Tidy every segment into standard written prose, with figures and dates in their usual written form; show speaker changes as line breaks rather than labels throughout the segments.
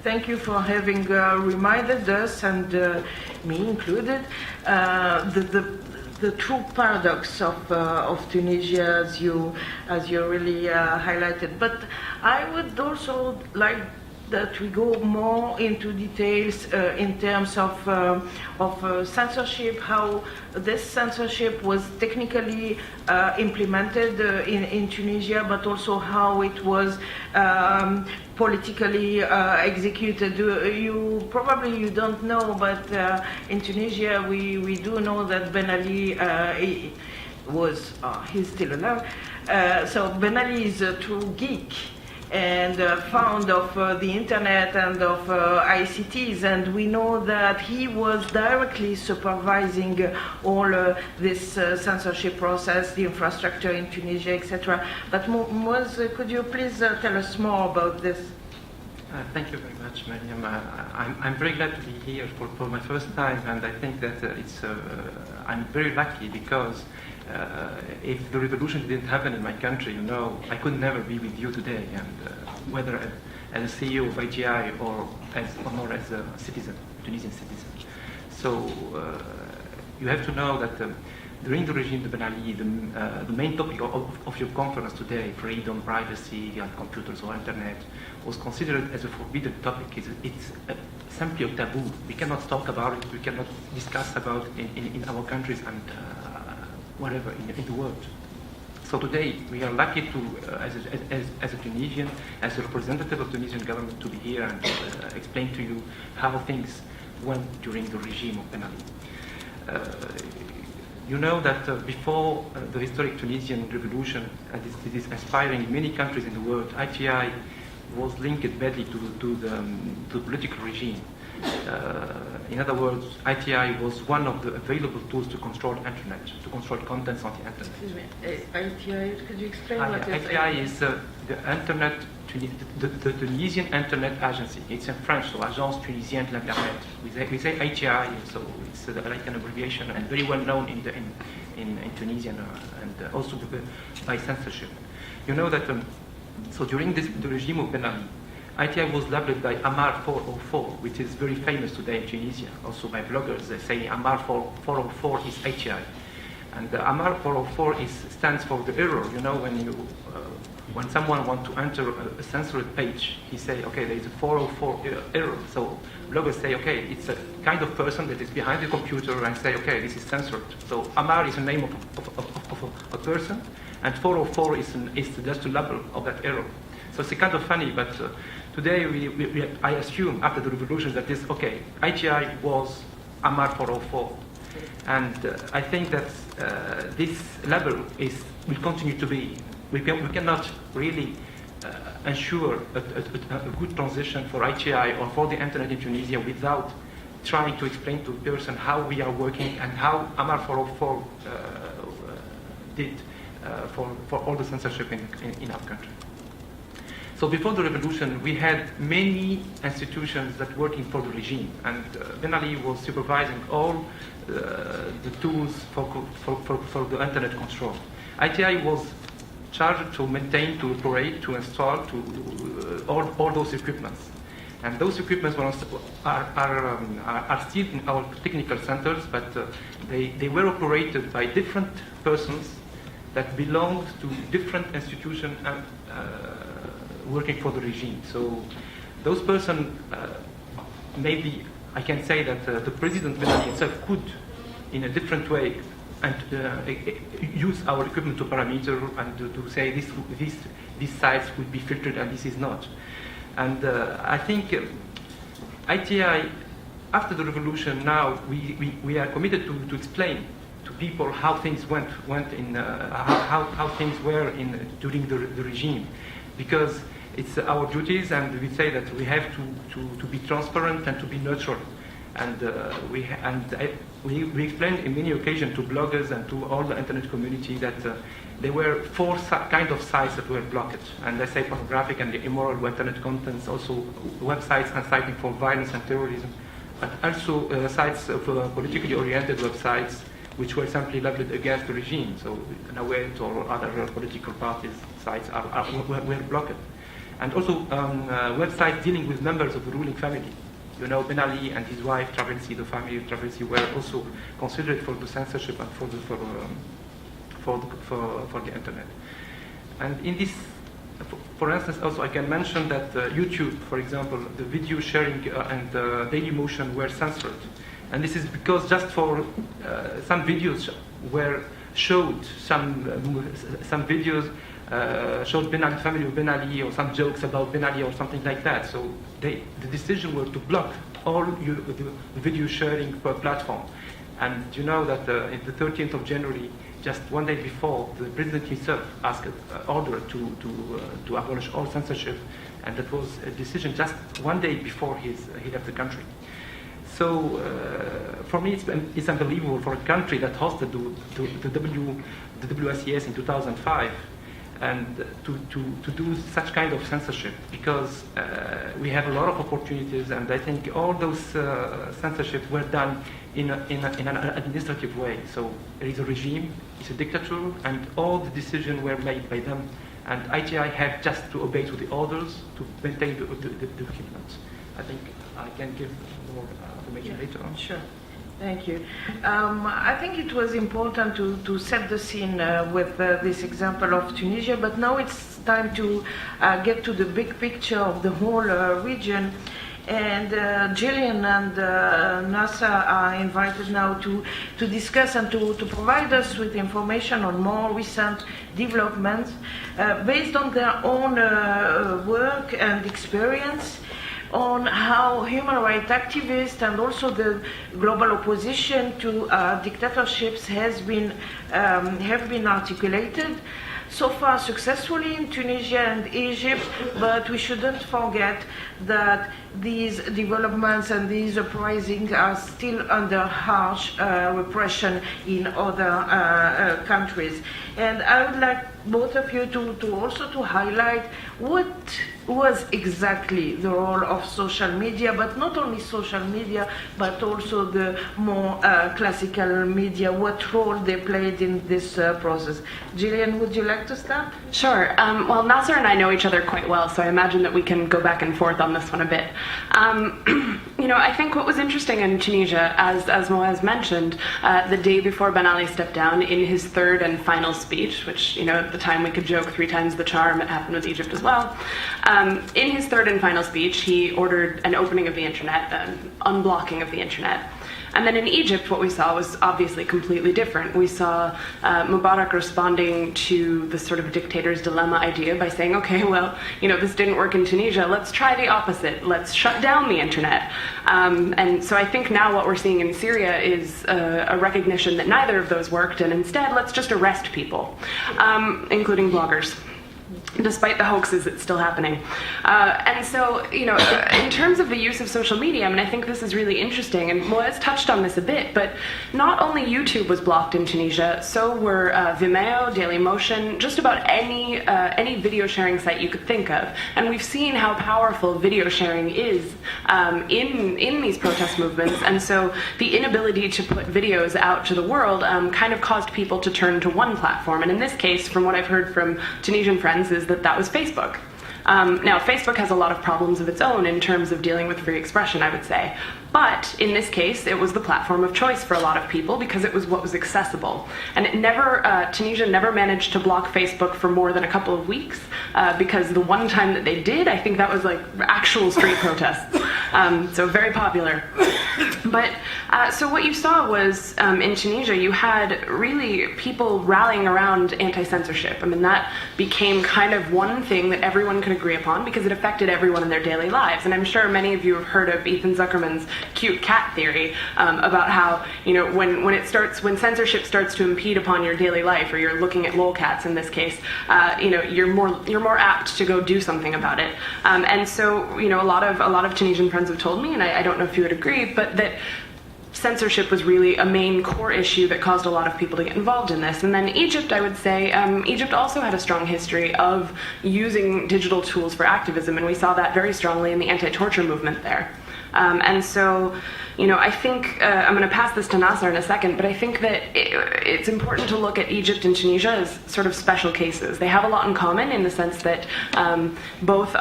Thank you for having reminded us, and me included, the true paradox of Tunisia, as you really highlighted. But I would also like that we go more into details in terms of censorship, how this censorship was technically implemented in Tunisia, but also how it was politically executed. You probably don't know, but in Tunisia we do know that Ben Ali he's still alive. So Ben Ali is a true geek and fond of the internet and of ICTs, and we know that he was directly supervising all this censorship process, the infrastructure in Tunisia, etc. But Moez, could you please tell us more about this?
Thank you very much, Meryem. I'm very glad to be here for my first time, and I think that I'm very lucky because if the revolution didn't happen in my country, I could never be with you today, and whether as a CEO of IGI or as a citizen, Tunisian citizen. So you have to know that during the regime of Ben Ali, the main topic of your conference today, freedom, privacy, and computers or internet, was considered as a forbidden topic. It's simply a taboo. We cannot talk about it. We cannot discuss about it in our countries and whatever in the world. So today we are lucky to, as a Tunisian, as a representative of the Tunisian government, to be here and explain to you how things went during the regime of Ben Ali. You know that before the historic Tunisian revolution, it is inspiring in many countries in the world, ITI was linked badly to the political regime. In other words, ITI was one of the available tools to control internet, to control contents on the internet.
Excuse me, ITI, could you explain what is
ITI? Is the internet, the Tunisian Internet Agency. It's in French, so Agence Tunisienne de l'Internet. We say ITI, so it's like an abbreviation and very well known in Tunisian and also by censorship. You know that, so during the regime of Ben Ali, ITI was labeled by Amar 404, which is very famous today in Tunisia. Also by bloggers, they say Amar 404 is ITI. And Amar 404 stands for the error. When someone wants to enter a censored page, he say, okay, there is a 404 error. So bloggers say, okay, it's a kind of person that is behind the computer and say, okay, this is censored. So Amar is the name of a person, and 404 is just a label of that error. So it's kind of funny, but today I assume after the revolution that this, okay, ITI was Amar 404. And I think that this label will continue to be. We cannot really ensure a good transition for ITI or for the internet in Tunisia without trying to explain to a person how we are working and how Amar 404 did for all the censorship in our country. So before the revolution, we had many institutions that were working for the regime, and Ben Ali was supervising all the tools for the internet control. ITI was charged to maintain, to operate, to install, all those equipments. And those equipments are still in our technical centers, but they were operated by different persons that belonged to different institutions working for the regime. So those persons, maybe I can say that the President Ben Ali himself could, in a different way, and use our equipment to parameter and to say these sites would be filtered and this is not. And I think ITI, after the revolution, now we are committed to explain to people how things went in how things were during the regime, because it's our duties, and we say that we have to be transparent and to be neutral. And we explained in many occasions to bloggers and to all the internet community that there were four kind of sites that were blocked. And they say pornographic and immoral internet contents, also websites inciting for violence and terrorism, but also sites of politically oriented websites which were simply labeled against the regime. So Nawet or other political parties' sites were blocked. and also websites dealing with members of the ruling family. You know, Ben Ali and his wife, Travelsi, the family of Travelsi, were also considered for the censorship and for the internet. And in this, for instance, also I can mention that YouTube, for example, the video sharing and Daily Motion were censored. And this is because just for some videos showed some videos showed Ben Ali, family of Ben Ali, or some jokes about Ben Ali or something like that. So the decision was to block all the video sharing per platform. And you know that in the 13th of January, just one day before, the president himself asked an order to abolish all censorship, and that was a decision just one day before he left the country. So for me, it's unbelievable for a country that hosted the WSCS in 2005 and to do such kind of censorship, because we have a lot of opportunities, and I think all those censorship were done in an administrative way. So there is a regime, it's a dictator, and all the decisions were made by them, and ITI had just to obey to the orders to maintain the documents. I think I can give more information later on.
Sure. Thank you. I think it was important to set the scene with this example of Tunisia, but now it's time to get to the big picture of the whole region. And Jillian and Nasser are invited now to discuss and to provide us with information on more recent developments based on their own work and experience, on how human rights activists and also the global opposition to dictatorships have been articulated, so far successfully in Tunisia and Egypt, but we shouldn't forget that these developments and these uprisings are still under harsh repression in other countries. And I would like both of you to also to highlight what was exactly the role of social media, but not only social media, but also the more classical media, what role they played in this process. Jillian, would you like to start?
Sure. Well, Nasser and I know each other quite well, so I imagine that we can go back and forth on this one a bit. You know, I think what was interesting in Tunisia, as Moez mentioned, the day before Ben Ali stepped down, in his third and final speech, which, you know, at the time we could joke 3 times the charm, it happened with Egypt as well. In his third and final speech, he ordered an opening of the internet, an unblocking of the internet. And then in Egypt, what we saw was obviously completely different. We saw Mubarak responding to the sort of dictator's dilemma idea by saying, okay, well, you know, this didn't work in Tunisia, let's try the opposite, let's shut down the internet. And so I think now what we're seeing in Syria is a recognition that neither of those worked, and instead let's just arrest people, including bloggers. Despite the hoaxes, it's still happening. And so, you know, in terms of the use of social media, I mean, I think this is really interesting, and Moez touched on this a bit, but not only YouTube was blocked in Tunisia, so were Vimeo, Dailymotion, just about any video sharing site you could think of. And we've seen how powerful video sharing is in these protest movements, and so the inability to put videos out to the world kind of caused people to turn to one platform. And in this case, from what I've heard from Tunisian friends, is that was Facebook. Now, Facebook has a lot of problems of its own in terms of dealing with free expression, I would say. But in this case, it was the platform of choice for a lot of people because it was what was accessible. And it never, Tunisia never managed to block Facebook for more than a couple of weeks because the one time that they did, I think that was like actual street protests. So very popular. But so what you saw was in Tunisia, you had really people rallying around anti-censorship. I mean, that became kind of one thing that everyone could agree upon because it affected everyone in their daily lives. And I'm sure many of you have heard of Ethan Zuckerman's cute cat theory about how, you know, when censorship starts to impede upon your daily life, or you're looking at lolcats in this case, you know, you're more apt to go do something about it. And so, you know, a lot of Tunisian friends have told me, and I don't know if you would agree, but that censorship was really a main core issue that caused a lot of people to get involved in this. And then Egypt, I would say, Egypt also had a strong history of using digital tools for activism, and we saw that very strongly in the anti-torture movement there. And so, I think I'm going to pass this to Nasser in a second, but I think that it's important to look at Egypt and Tunisia as sort of special cases. They have a lot in common in the sense that both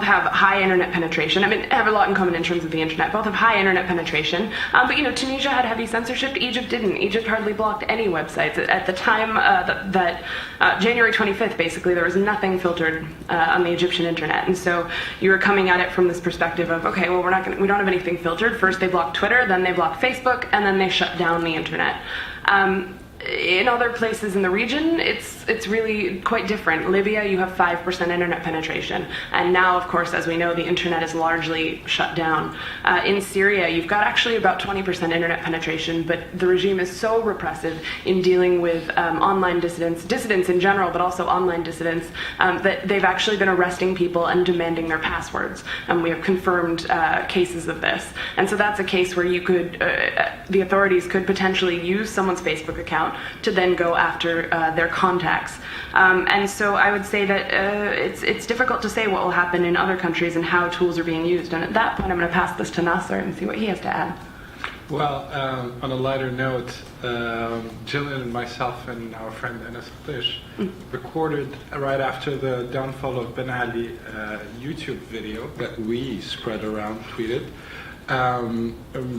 have high internet penetration. I mean, have a lot in common in terms of the internet. Both have high internet penetration. But, Tunisia had heavy censorship. Egypt didn't. Egypt hardly blocked any websites. At the time that January 25th, basically, there was nothing filtered on the Egyptian internet. And so you were coming at it from this perspective of, okay, well, we don't have anything filtered. First they blocked Twitter, then they blocked Facebook, and then they shut down the internet. In other places in the region, it's really quite different. Libya, you have 5% internet penetration. And now, of course, as we know, the internet is largely shut down. In Syria, you've got actually about 20% internet penetration, but the regime is so repressive in dealing with online dissidents in general, but also online dissidents, that they've actually been arresting people and demanding their passwords. And we have confirmed cases of this. And so that's a case where the authorities could potentially use someone's Facebook account to then go after their contacts. And so I would say that it's difficult to say what will happen in other countries and how tools are being used. And at that point, I'm going to pass this to Nasser and see what he has to add.
Well, on a lighter note, Jillian and myself and our friend Enes Fish recorded right after the downfall of Ben Ali YouTube video that we spread around, tweeted,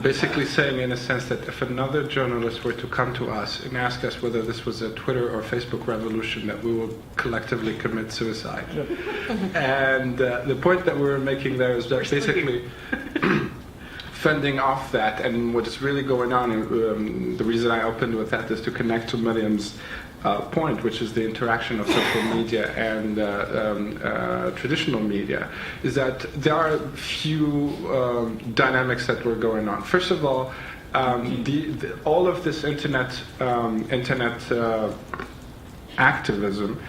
basically saying in a sense that if another journalist were to come to us and ask us whether this was a Twitter or Facebook revolution, that we will collectively commit suicide. And the point that we were making there is that basically fending off that, and what is really going on, the reason I opened with that is to connect to Meryem's point, which is the interaction of social media and traditional media, is that there are a few dynamics that were going on. First of all, all of this internet activism,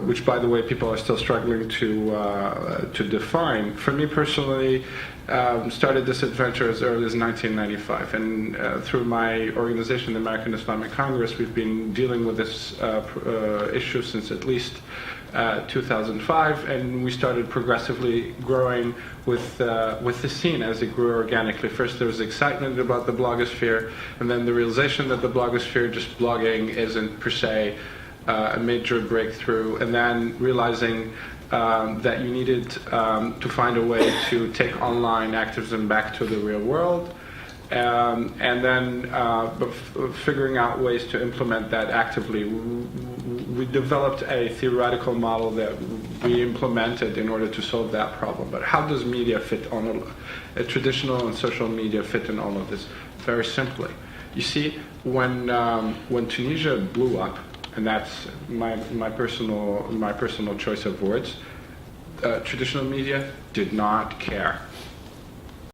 which, by the way, people are still struggling to define. For me personally, started this adventure as early as 1995, and through my organization, the American Islamic Congress, we've been dealing with this issue since at least 2005, and we started progressively growing with the scene as it grew organically. First there was excitement about the blogosphere, and then the realization that the blogosphere, just blogging, isn't per se a major breakthrough, and then realizing that you needed to find a way to take online activism back to the real world, and then figuring out ways to implement that actively. We developed a theoretical model that we implemented in order to solve that problem. But how does media fit on a traditional and social media fit in all of this? Very simply, you see, when Tunisia blew up, and that's my personal choice of words, traditional media did not care.